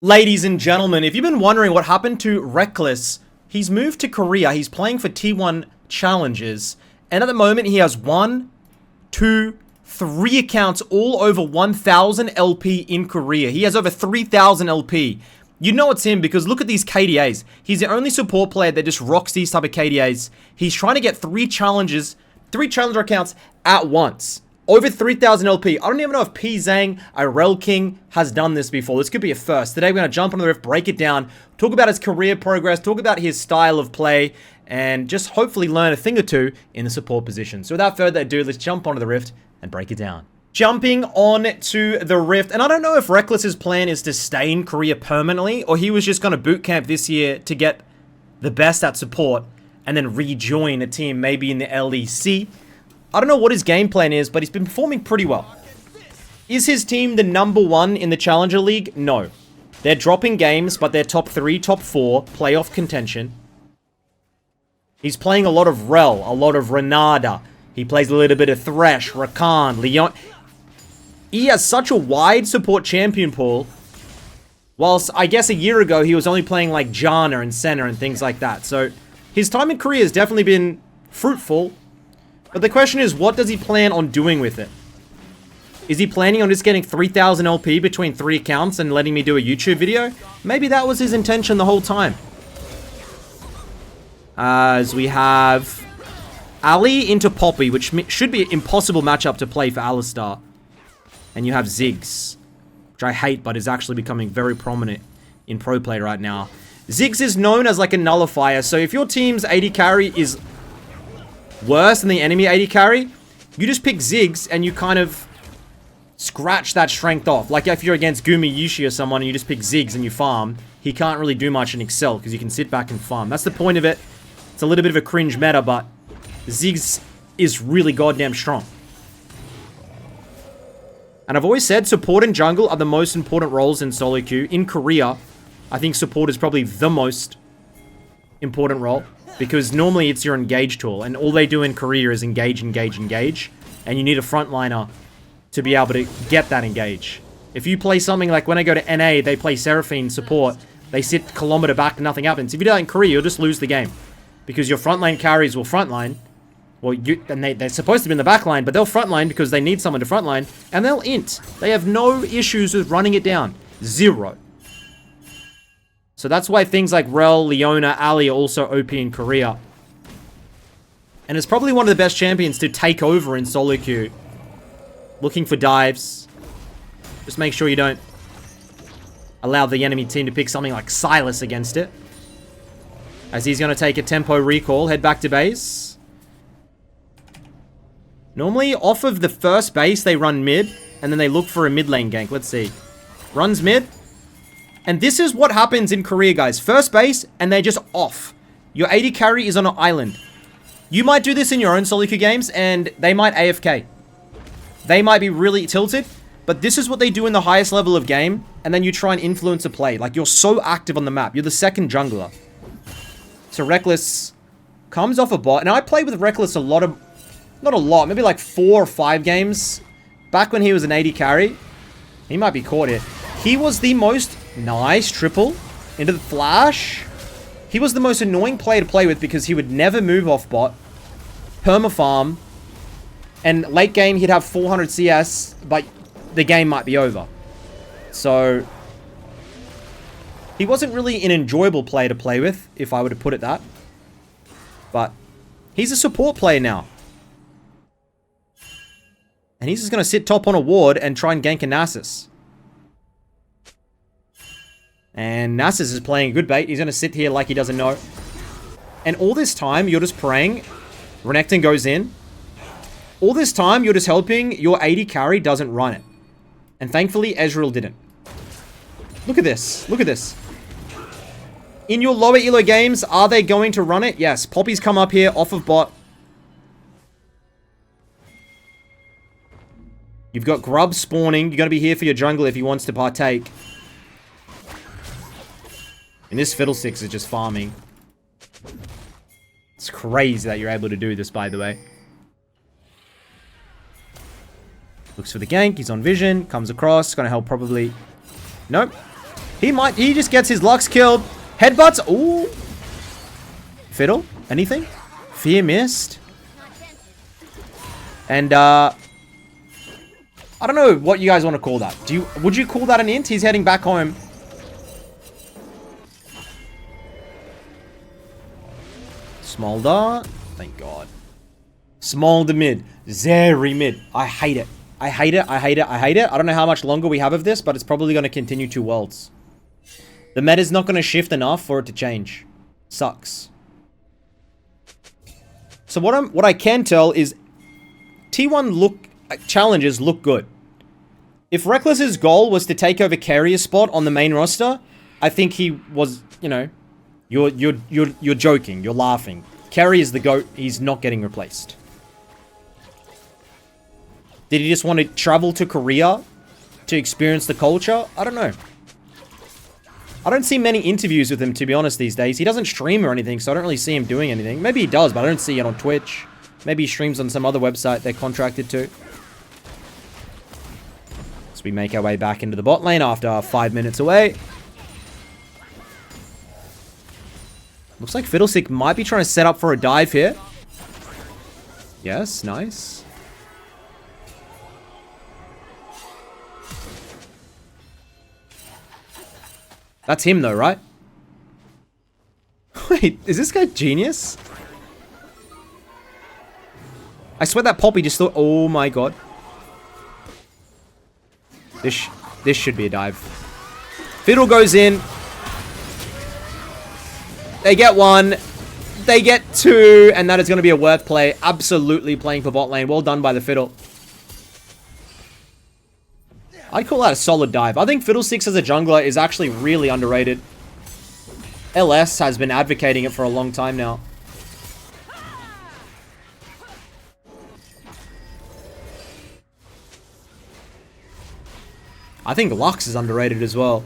Ladies and gentlemen, if you've been wondering what happened to Rekkles, he's moved to Korea. He's playing for T1 challenges. And at the moment, he has 1, 2, 3 accounts all over 1,000 LP in Korea. He has over 3,000 LP. You know it's him because look at these KDAs. He's the only support player that just rocks these type of KDAs. He's trying to get 3 challenger accounts at once. Over 3,000 LP. I don't even know if P Zhang, Irel King, has done this before. This could be a first. Today we're going to jump on the rift, break it down, talk about his career progress, talk about his style of play, and just hopefully learn a thing or two in the support position. So without further ado, let's jump onto the rift and break it down. Jumping on to the rift, and I don't know if Rekkles' plan is to stay in Korea permanently, or he was just going to boot camp this year to get the best at support, and then rejoin a team maybe in the LEC. I don't know what his game plan is, but he's been performing pretty well. Is his team the #1 in the Challenger League? No. They're dropping games, but they're top 3, top 4, playoff contention. He's playing a lot of Rel, a lot of Renada. He plays a little bit of Thresh, Rakan, Leon. He has such a wide support champion pool. Whilst I guess a year ago, he was only playing like Janna and Senna and things like that. So his time in Korea has definitely been fruitful. But the question is, what does he plan on doing with it? Is he planning on just getting 3,000 LP between 3 accounts and letting me do a YouTube video? Maybe that was his intention the whole time. As we have Ali into Poppy, which should be an impossible matchup to play for Alistar. And you have Ziggs, which I hate, but is actually becoming very prominent in pro play right now. Ziggs is known as like a nullifier, so if your team's AD carry is worse than the enemy AD carry, you just pick Ziggs and you kind of scratch that strength off. Like if you're against Gumi Yushi or someone and you just pick Ziggs and you farm, he can't really do much in Excel because you can sit back and farm. That's the point of it. It's a little bit of a cringe meta, but Ziggs is really goddamn strong. And I've always said support and jungle are the most important roles in solo queue. In Korea, I think support is probably the most important role. Because normally it's your engage tool, and all they do in Korea is engage, engage, engage. And you need a frontliner to be able to get that engage. If you play something like when I go to NA, they play Seraphine support, they sit kilometer back and nothing happens. If you do that in Korea, you'll just lose the game. Because your frontline carries will frontline. Well, they're supposed to be in the backline, but they'll frontline because they need someone to frontline. And they'll int. They have no issues with running it down. 0. So that's why things like Rel, Leona, Ali are also OP in Korea. And it's probably one of the best champions to take over in solo queue. Looking for dives. Just make sure you don't allow the enemy team to pick something like Silas against it. As he's going to take a tempo recall, head back to base. Normally, off of the first base, they run mid, and then they look for a mid lane gank. Let's see. Runs mid. And this is what happens in Korea, guys. First base, and they're just off. Your AD carry is on an island. You might do this in your own solo queue games, and they might AFK. They might be really tilted, but this is what they do in the highest level of game, and then you try and influence a play. Like, you're so active on the map. You're the second jungler. So Rekkles comes off a bot. And I played with Rekkles a lot of... Not a lot, maybe like 4 or 5 games. Back when he was an AD carry. He might be caught here. He was the most... Nice triple into the flash. He was the most annoying player to play with because he would never move off bot, perma farm, and late game he'd have 400 CS, but the game might be over. So he wasn't really an enjoyable player to play with, if I were to put it that. But he's a support player now. And he's just going to sit top on a ward and try and gank a Nasus. And Nasus is playing a good bait. He's going to sit here like he doesn't know. And all this time, you're just praying. Renekton goes in. All this time, you're just hoping your AD carry doesn't run it. And thankfully, Ezreal didn't. Look at this. Look at this. In your lower elo games, are they going to run it? Yes. Poppy's come up here off of bot. You've got Grub spawning. You're going to be here for your jungle if he wants to partake. And this Fiddlesticks is just farming. It's crazy that you're able to do this, by the way. Looks for the gank. He's on vision. Comes across. Gonna help probably... Nope. He just gets his Lux killed. Headbutts. Ooh. Fiddle? Anything? Fear missed. And, I don't know what you guys want to call that. Would you call that an int? He's heading back home. Smolder. Thank God. Smolder mid. Zeri mid. I hate it. I hate it. I hate it. I hate it. I don't know how much longer we have of this, but it's probably going to continue 2 worlds. The meta's not going to shift enough for it to change. Sucks. So what I can tell is T1 challenges look good. If Rekkles' goal was to take over carrier spot on the main roster, I think he was, you know, you're joking, you're laughing. Carry is the GOAT, he's not getting replaced. Did he just want to travel to Korea to experience the culture? I don't know. I don't see many interviews with him, to be honest, these days. He doesn't stream or anything, so I don't really see him doing anything. Maybe he does, but I don't see it on Twitch. Maybe he streams on some other website they're contracted to. So we make our way back into the bot lane after 5 minutes away. Looks like Fiddlestick might be trying to set up for a dive here. Yes, nice. That's him though, right? Wait, is this guy genius? I swear that Poppy just thought, oh my God. This should be a dive. Fiddle goes in. They get 1. They get 2. And that is going to be a worth play. Absolutely playing for bot lane. Well done by the Fiddle. I'd call that a solid dive. I think Fiddlesticks as a jungler is actually really underrated. LS has been advocating it for a long time now. I think Lux is underrated as well.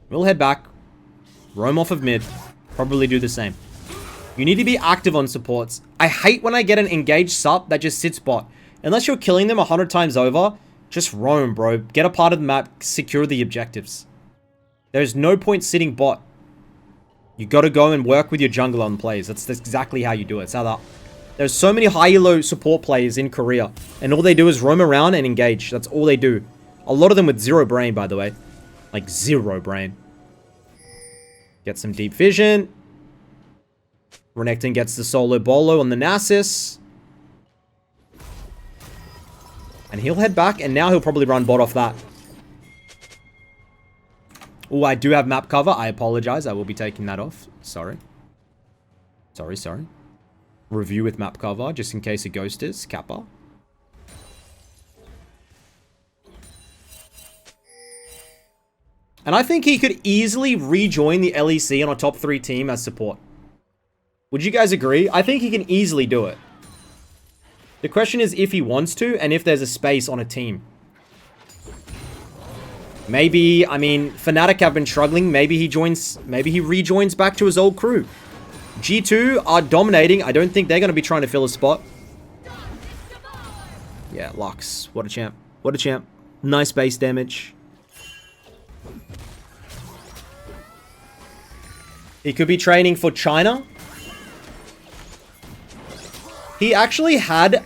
We'll head back. Roam off of mid. Probably do the same. You need to be active on supports. I hate when I get an engaged sup that just sits bot. Unless you're killing them 100 times over, just roam, bro. Get a part of the map, secure the objectives. There's no point sitting bot. You gotta go and work with your jungler on plays. That's exactly how you do it. It's how that... There's so many high elo support players in Korea, and all they do is roam around and engage. That's all they do. A lot of them with 0 brain, by the way. Like 0 brain. Get some deep vision. Renekton gets the solo bolo on the Nasus. And he'll head back, and now he'll probably run bot off that. Oh, I do have map cover. I apologize. I will be taking that off. Sorry. Sorry. Review with map cover, just in case a ghost is. Kappa. And I think he could easily rejoin the LEC on a top 3 team as support. Would you guys agree? I think he can easily do it. The question is if he wants to, and if there's a space on a team. Maybe, I mean, Fnatic have been struggling. Maybe he rejoins back to his old crew. G2 are dominating. I don't think they're going to be trying to fill a spot. Yeah, Lux. What a champ. What a champ. Nice base damage. He could be training for China. He actually had,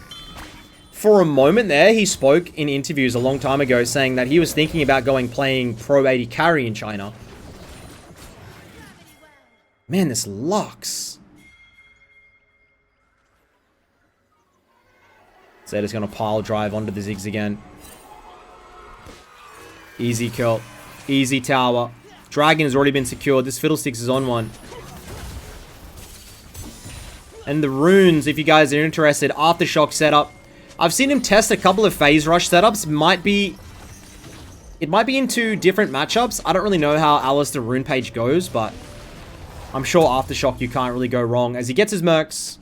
for a moment there, he spoke in interviews a long time ago saying that he was thinking about playing Pro 80 carry in China. Man, this Lux. Zeta's going to pile drive onto the Ziggs again. Easy kill. Easy tower. Dragon has already been secured. This Fiddlesticks is on one. And the runes, if you guys are interested, Aftershock setup. I've seen him test a couple of phase rush setups. It might be into different matchups. I don't really know how Alistair rune page goes, but I'm sure Aftershock you can't really go wrong. As he gets his mercs,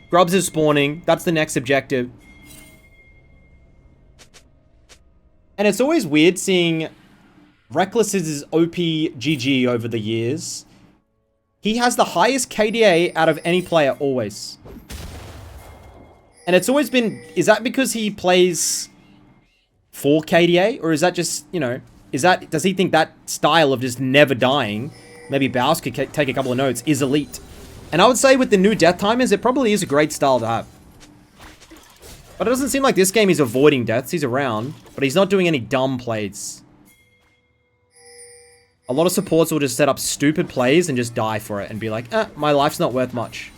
grubs his spawning. That's the next objective. And it's always weird seeing Rekkles' OP GG over the years. He has the highest KDA out of any player, always. And it's always been... Is that because he plays for KDA? Or is that just, you know, does he think that style of just never dying, maybe Baus could take a couple of notes, is elite? And I would say with the new death timers, it probably is a great style to have. But it doesn't seem like this game he's avoiding deaths. He's around, but he's not doing any dumb plays. A lot of supports will just set up stupid plays and just die for it and be like, my life's not worth much.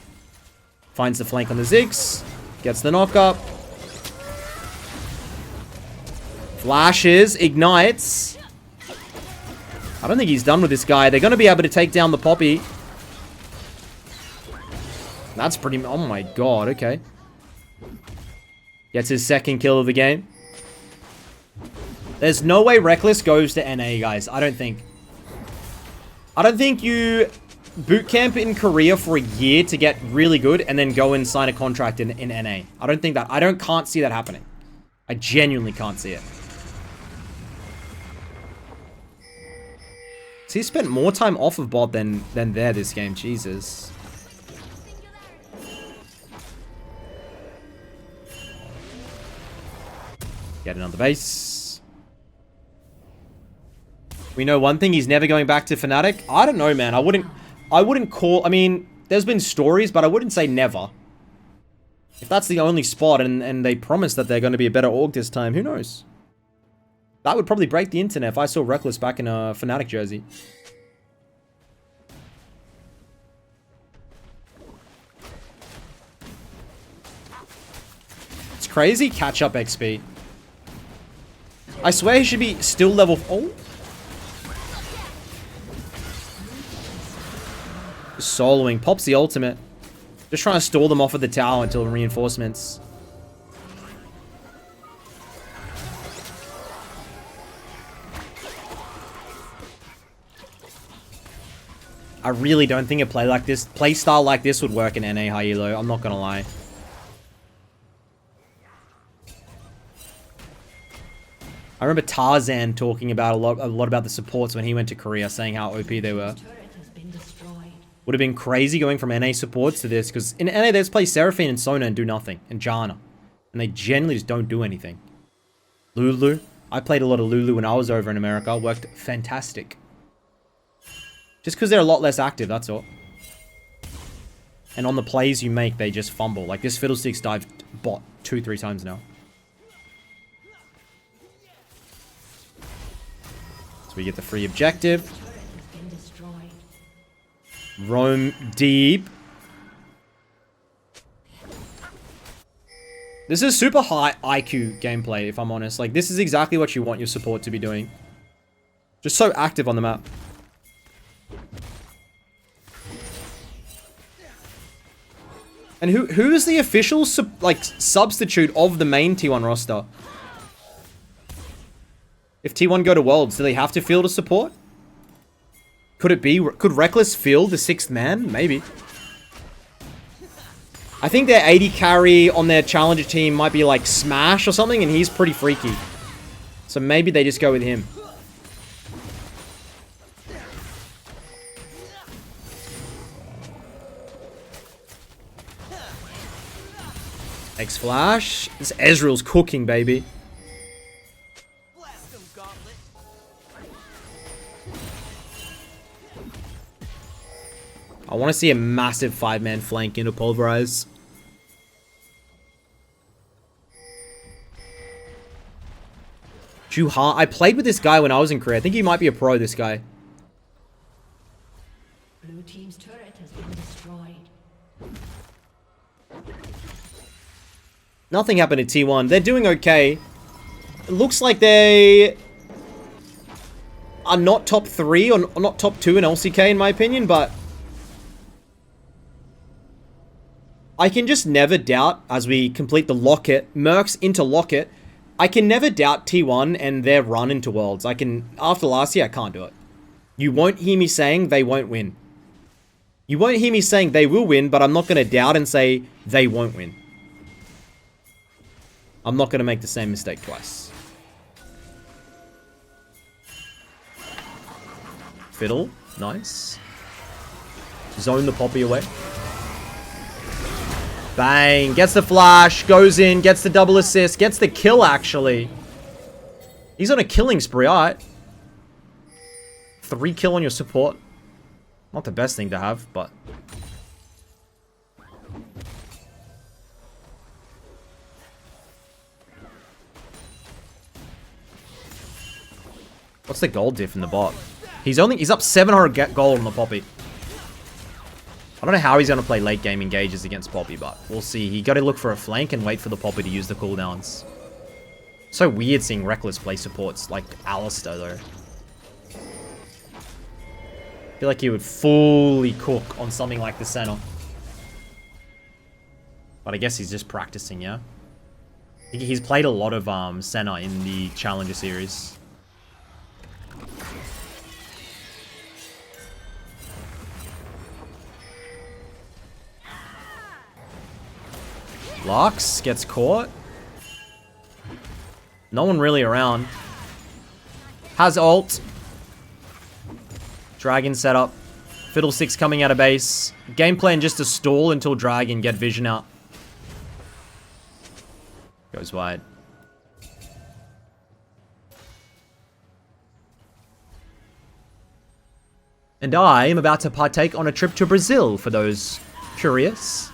Finds the flank on the Ziggs. Gets the knock up. Flashes. Ignites. I don't think he's done with this guy. They're going to be able to take down the Poppy. That's pretty... Oh my god, okay. Gets his second kill of the game. There's no way Rekkles goes to NA, guys. I don't think. I don't think you boot camp in Korea for a year to get really good and then go and sign a contract in NA. I don't think that. Can't see that happening. I genuinely can't see it. So he spent more time off of bot than there this game. Jesus. Get another base. We know one thing, he's never going back to Fnatic. I don't know, man. I wouldn't call... I mean, there's been stories, but I wouldn't say never. If that's the only spot and they promise that they're going to be a better org this time, who knows? That would probably break the internet if I saw Rekkles back in a Fnatic jersey. It's crazy catch-up XP. I swear he should be still level... Oh. Soloing. Pops the ultimate. Just trying to stall them off of the tower until reinforcements. I really don't think a playstyle like this would work in NA high elo. I'm not gonna lie. I remember Tarzan talking about a lot about the supports when he went to Korea, saying how OP they were. Would have been crazy going from NA supports to this, because in NA they just play Seraphine and Sona and do nothing, and Janna. And they generally just don't do anything. Lulu. I played a lot of Lulu when I was over in America. Worked fantastic. Just because they're a lot less active, that's all. And on the plays you make, they just fumble. Like this Fiddlesticks dived bot 2-3 times now. So we get the free objective. Roam deep. This is super high IQ gameplay, if I'm honest. Like, this is exactly what you want your support to be doing. Just so active on the map. And who is the official substitute of the main T1 roster? If T1 go to Worlds, do they have to field a support? Could Rekkles field the 6th man? Maybe. I think their 80 carry on their challenger team might be like Smash or something, and he's pretty freaky. So maybe they just go with him. X-Flash. This Ezreal's cooking, baby. I want to see a massive 5-man flank into Pulverize. Juha. I played with this guy when I was in Korea. I think he might be a pro, this guy. Blue team's turret has been destroyed. Nothing happened at T1. They're doing okay. It looks like they are not top 3 or not top 2 in LCK in my opinion, but I can just never doubt, as we complete the Locket, Mercs into Locket, I can never doubt T1 and their run into Worlds. After last year, I can't do it. You won't hear me saying they won't win. You won't hear me saying they will win, but I'm not going to doubt and say they won't win. I'm not going to make the same mistake twice. Fiddle, nice. Zone the Poppy away. Bang, gets the flash, goes in, gets the double assist, gets the kill actually. He's on a killing spree, alright. 3 kill on your support. Not the best thing to have, but... What's the gold diff in the bot? He's up 700 gold on the Poppy. I don't know how he's going to play late game engages against Poppy, but we'll see. He got to look for a flank and wait for the Poppy to use the cooldowns. So weird seeing Rekkles play supports like Alistair, though. I feel like he would fully cook on something like the Senna. But I guess he's just practicing, yeah? He's played a lot of Senna in the Challenger series. Lux gets caught. No one really around. Has ult. Dragon set up. Fiddlesticks coming out of base. Game plan just to stall until Dragon get vision out. Goes wide. And I am about to partake on a trip to Brazil for those curious.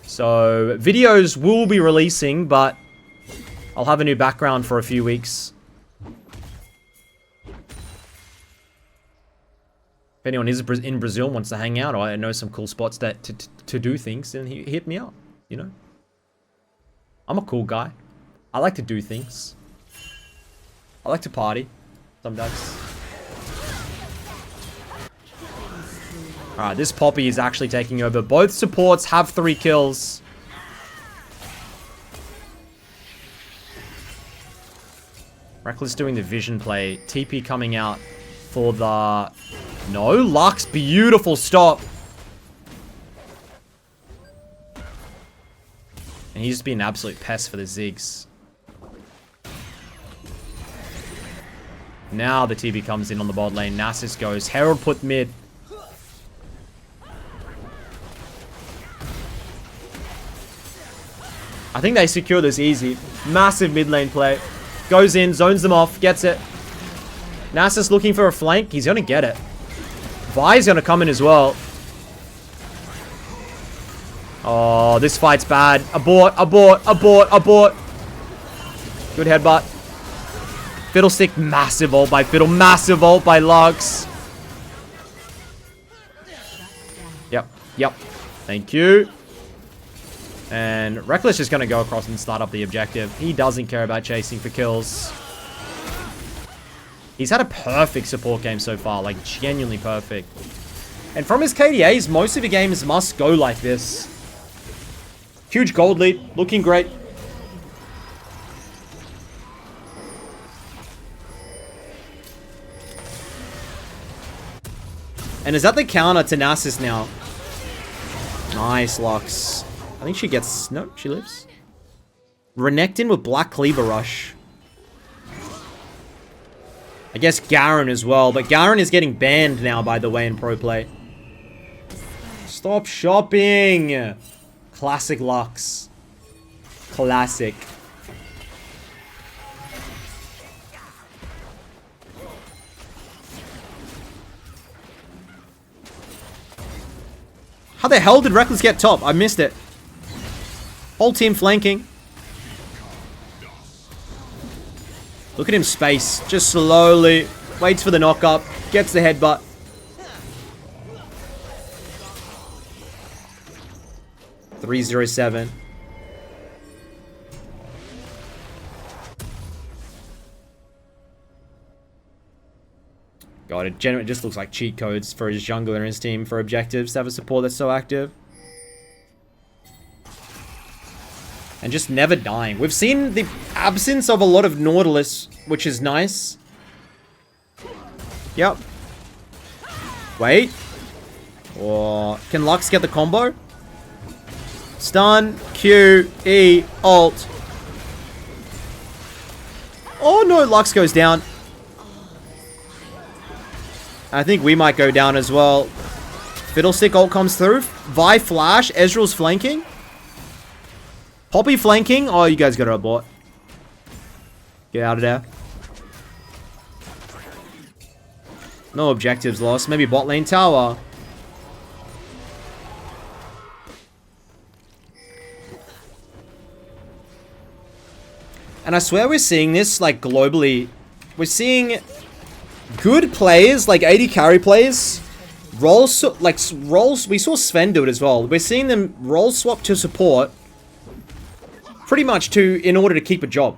So, videos will be releasing, but I'll have a new background for a few weeks. If anyone is in Brazil and wants to hang out, or I know some cool spots that to do things, then hit me up, you know? I'm a cool guy. I like to do things. I like to party sometimes. Alright, this Poppy is actually taking over. Both supports have 3 kills. Rekkles doing the vision play. TP coming out for the... No, Lux, beautiful stop. And he's just been an absolute pest for the Ziggs. Now the TP comes in on the bot lane. Nasus goes. Herald put mid. I think they secure this easy. Massive mid lane play. Goes in, zones them off, gets it. Nasus looking for a flank. He's going to get it. Vi's going to come in as well. Oh, this fight's bad. Abort, abort, abort, abort. Good headbutt. Fiddlestick, massive ult by Fiddle. Massive ult by Lux. Yep, yep. Thank you. And Rekkles is going to go across and start up the objective. He doesn't care about chasing for kills. He's had a perfect support game so far. Like, genuinely perfect. And from his KDAs, most of the games must go like this. Huge gold lead. Looking great. And is that the counter to Nasus now? Nice, Lux. I think she gets... No, she lives. Renekton with Black Cleaver Rush. I guess Garen as well. But Garen is getting banned now, by the way, in pro play. Stop shopping! Classic Lux. Classic. How the hell did Rekkles get top? I missed it. Whole team flanking. Look at him space. Just slowly. Waits for the knock up. Gets the headbutt. $307. God, it just looks like cheat codes for his jungler and his team for objectives to have a support that's so active. And just never dying. We've seen the absence of a lot of Nautilus, which is nice. Yep. Wait. Or can Lux get the combo? Stun, Q, E, ult. Oh no, Lux goes down. I think we might go down as well. Fiddlestick ult comes through. Vi flash. Ezreal's flanking. Poppy flanking. Oh, you guys got to abort. Get out of there. No objectives lost. Maybe bot lane tower. And I swear we're seeing this, like, globally. We're seeing good players, like 80 carry players, roles, we saw Sven do it as well. We're seeing them role swap to support, pretty much in order to keep a job.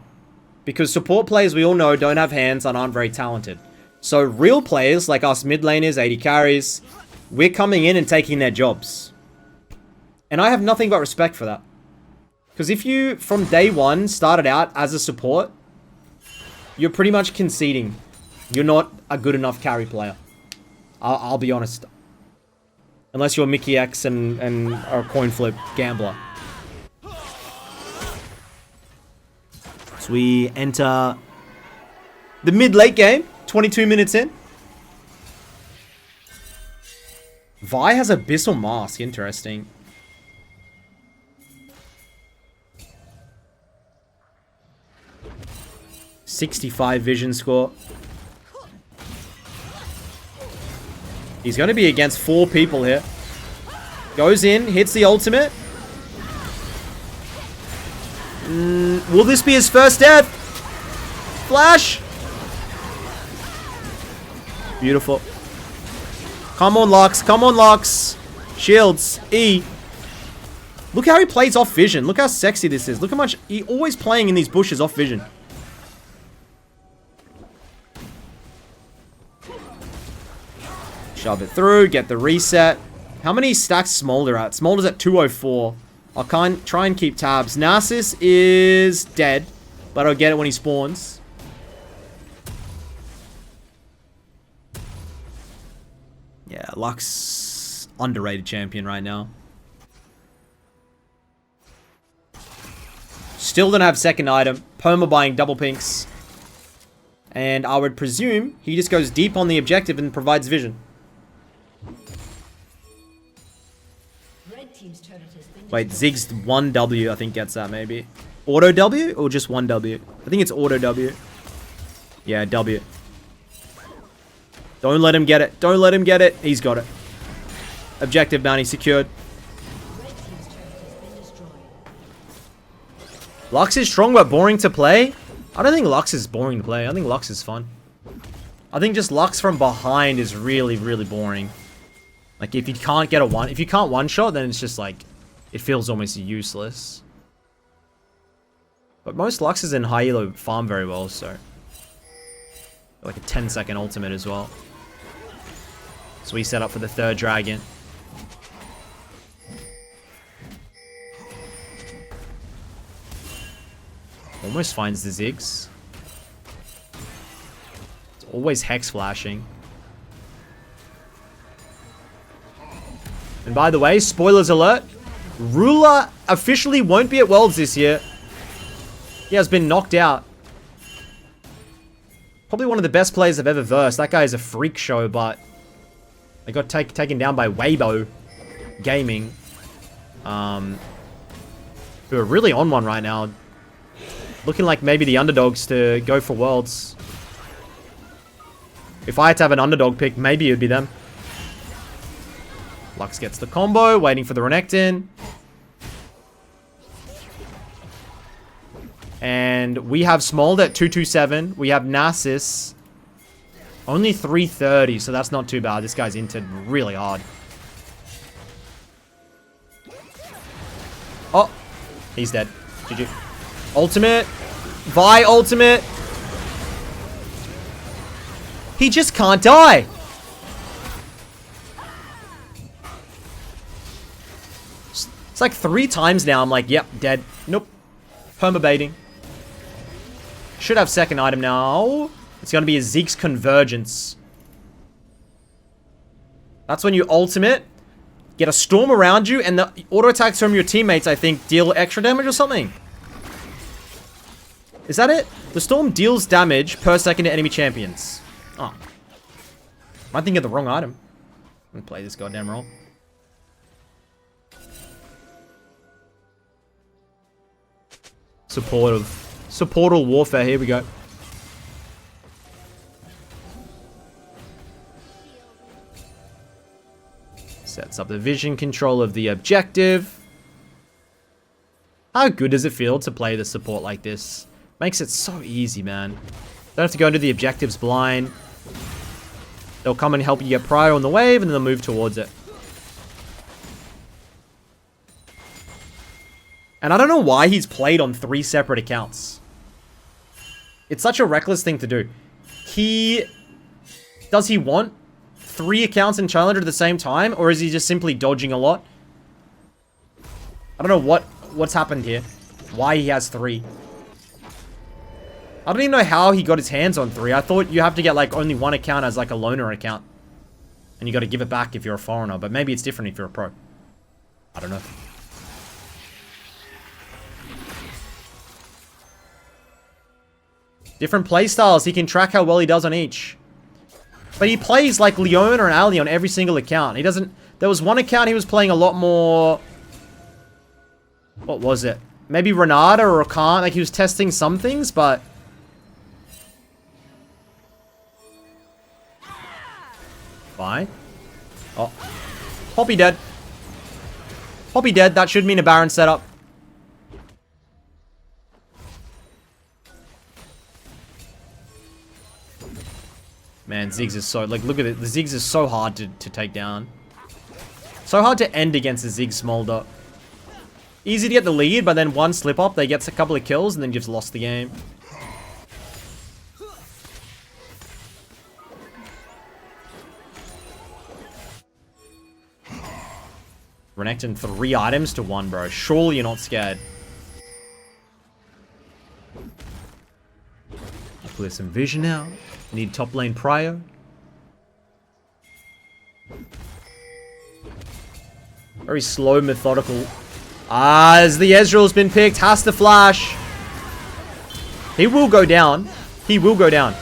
Because support players, we all know, don't have hands and aren't very talented. So real players, like us mid laners, 80 carries, we're coming in and taking their jobs. And I have nothing but respect for that. Because if you, from day one, started out as a support, you're pretty much conceding. You're not a good enough carry player. I'll be honest. Unless you're Mickey X and are a coin flip gambler. So we enter the mid-late game. 22 minutes in. Vi has Abyssal Mask. Interesting. .65 vision score. He's going to be against 4 people here. Goes in, hits the ultimate. Will this be his first death? Flash. Beautiful. Come on, Lux. Come on, Lux. Shields. E. Look how he plays off vision. Look how sexy this is. Look how much he always playing in these bushes off vision. Shove it through. Get the reset. How many stacks Smolder at? Smolder's at 204. I'll try and keep tabs. Narcissus is dead, but I'll get it when he spawns. Yeah, Lux, underrated champion right now. Still don't have second item. Perma buying double pinks. And I would presume he just goes deep on the objective and provides vision. Red team's turret has been Wait, Ziggs 1W I think gets that maybe. Auto W or just 1W? I think it's auto W. Yeah, W. Don't let him get it. Don't let him get it. He's got it. Objective bounty secured. Red team's turret has been destroyed. Lux is strong but boring to play? I don't think Lux is boring to play. I think Lux is fun. I think just Lux from behind is really, really boring. Like if you can't get if you can't one shot, then it's just like, it feels almost useless. But most Luxes in high elo farm very well, so. Like a 10-second ultimate as well. So we set up for the third dragon. Almost finds the Ziggs. It's always Hex flashing. And by the way, spoilers alert. Ruler officially won't be at Worlds this year. He has been knocked out. Probably one of the best players I've ever versed. That guy is a freak show, but they got taken down by Weibo Gaming. Who are really on one right now. Looking like maybe the underdogs to go for Worlds. If I had to have an underdog pick, maybe it would be them. Lux gets the combo, waiting for the Renekton. And we have Smolder at 227. We have Nasus. Only 330, so that's not too bad. This guy's entered really hard. Oh, he's dead. GG. Ultimate. Vi ultimate. He just can't die. It's like 3 times now. I'm like, yep, dead. Nope. Permabaiting. Should have second item now. It's going to be a Ziggs Convergence. That's when you ultimate, get a storm around you, and the auto attacks from your teammates, I think, deal extra damage or something. Is that it? The storm deals damage per second to enemy champions. Oh. Am I thinking of the wrong item? I'm going to play this goddamn role. Supportal warfare, here we go. Sets up the vision control of the objective. How good does it feel to play the support like this? Makes it so easy, man. Don't have to go into the objectives blind. They'll come and help you get prio on the wave, and then they'll move towards it. And I don't know why he's played on 3 separate accounts. It's such a reckless thing to do. Does he want 3 accounts in Challenger at the same time? Or is he just simply dodging a lot? I don't know what's happened here. Why he has 3. I don't even know how he got his hands on 3. I thought you have to get like only 1 account as like a loaner account. And you got to give it back if you're a foreigner. But maybe it's different if you're a pro. I don't know. Different playstyles. He can track how well he does on each. But he plays like Leona and Ali on every single account. He doesn't... There was one account he was playing a lot more... What was it? Maybe Renata or Rakan. Like he was testing some things, but... Fine. Oh. Poppy dead. Poppy dead. That should mean a Baron setup. Man, Ziggs is so... Like, look at it. The Ziggs is so hard to take down. So hard to end against a Ziggs Smolder. Easy to get the lead, but then one slip-up, they get a couple of kills, and then you've lost the game. Renekton 3 items to 1, bro. Surely you're not scared. I'll clear some vision now. Need top lane prio. Very slow, methodical. As the Ezreal's been picked, has to flash. He will go down. He will go down.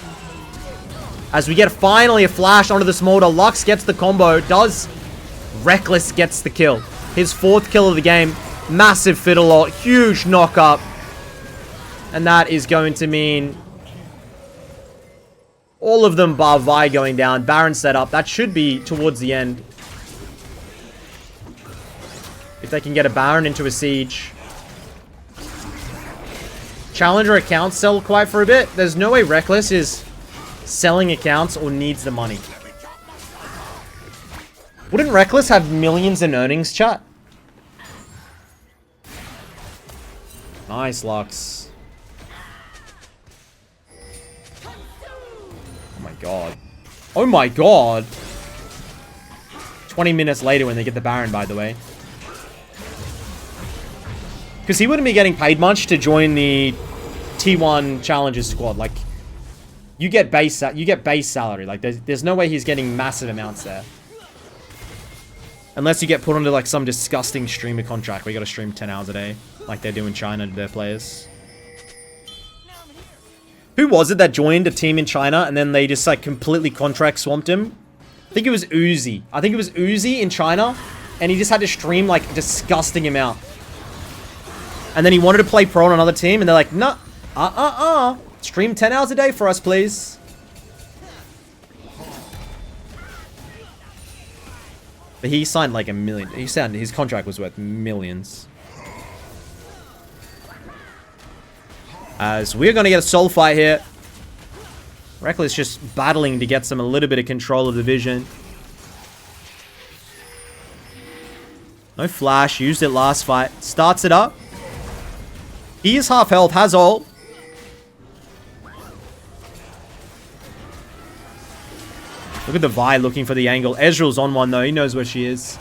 As we get finally a flash onto the Smolder. Lux gets the combo. Does Rekkles gets the kill. His 4th kill of the game. Massive fiddle ult. Huge knock up. And that is going to mean all of them bar Vi going down. Baron setup. That should be towards the end. If they can get a Baron into a siege. Challenger accounts sell quite for a bit. There's no way Rekkles is selling accounts or needs the money. Wouldn't Rekkles have millions in earnings, chat? Nice, Lux. Oh my god. Oh my god. 20 minutes later when they get the Baron, by the way. Because he wouldn't be getting paid much to join the T1 Challengers squad. Like, you get base salary. Like, there's no way he's getting massive amounts there. Unless you get put onto, like, some disgusting streamer contract where you gotta stream 10 hours a day. Like they do in China to their players. Who was it that joined a team in China and then they just, like, completely contract swamped him? I think it was Uzi. I think it was Uzi in China. And he just had to stream, like, a disgusting amount. And then he wanted to play pro on another team. And they're like, nah, stream 10 hours a day for us, please. But he signed like $1 million. His contract was worth millions. As we're going to get a soul fight here. Rekkles just battling to get a little bit of control of the vision. No flash. Used it last fight. Starts it up. He is half health. Has ult. Look at the Vi looking for the angle. Ezreal's on one, though. He knows where she is.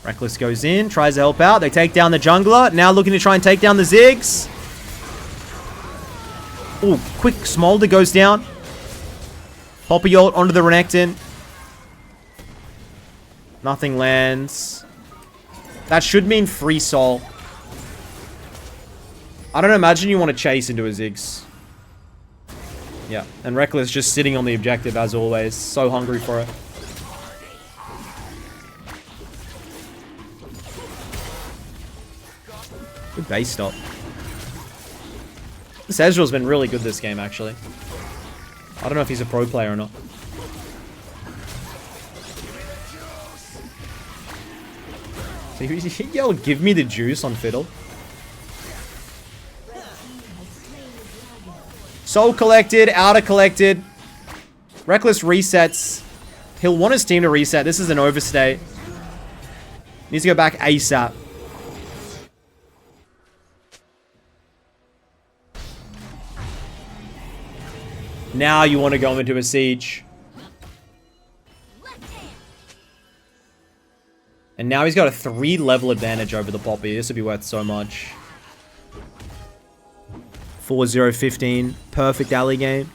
Rekkles goes in. Tries to help out. They take down the jungler. Now looking to try and take down the Ziggs. Oh, quick Smolder goes down. Poppy ult onto the Renekton. Nothing lands. That should mean free soul. I don't imagine you want to chase into a Ziggs. Yeah, and Rekkles just sitting on the objective as always. So hungry for it. Good base stop. This Ezreal's been really good this game, actually. I don't know if he's a pro player or not. So he yelled, give me the juice on Fiddle. Soul collected, outer collected. Rekkles resets. He'll want his team to reset. This is an overstay. Needs to go back ASAP. Now you want to go into a siege. And now he's got a 3-level advantage over the Poppy. This would be worth so much. 4-0-15. Perfect alley game.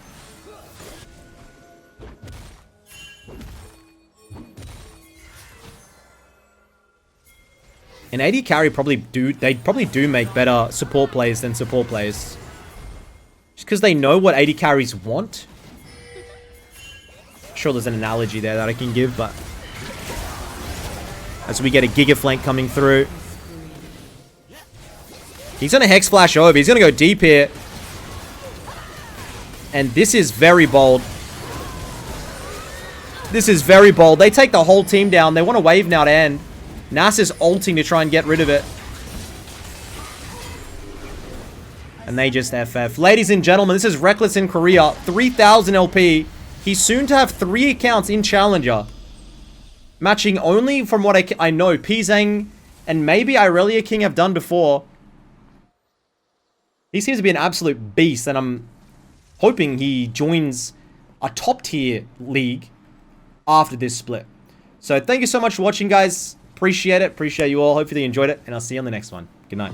And AD carry they probably do make better support plays than support plays. Just because they know what AD carries want. Sure, there's an analogy there that I can give, but as we get a Giga Flank coming through. He's going to Hex Flash over. He's going to go deep here. And this is very bold. This is very bold. They take the whole team down. They want a wave now to end. Nasus ulting to try and get rid of it. And they just FF. Ladies and gentlemen, this is Rekkles in Korea. 3,000 LP. He's soon to have 3 accounts in Challenger. Matching only from what I know, Pizang and maybe Irelia King have done before. He seems to be an absolute beast, and I'm hoping he joins a top-tier league after this split. So thank you so much for watching, guys. Appreciate it. Appreciate you all. Hopefully you enjoyed it, and I'll see you on the next one. Good night.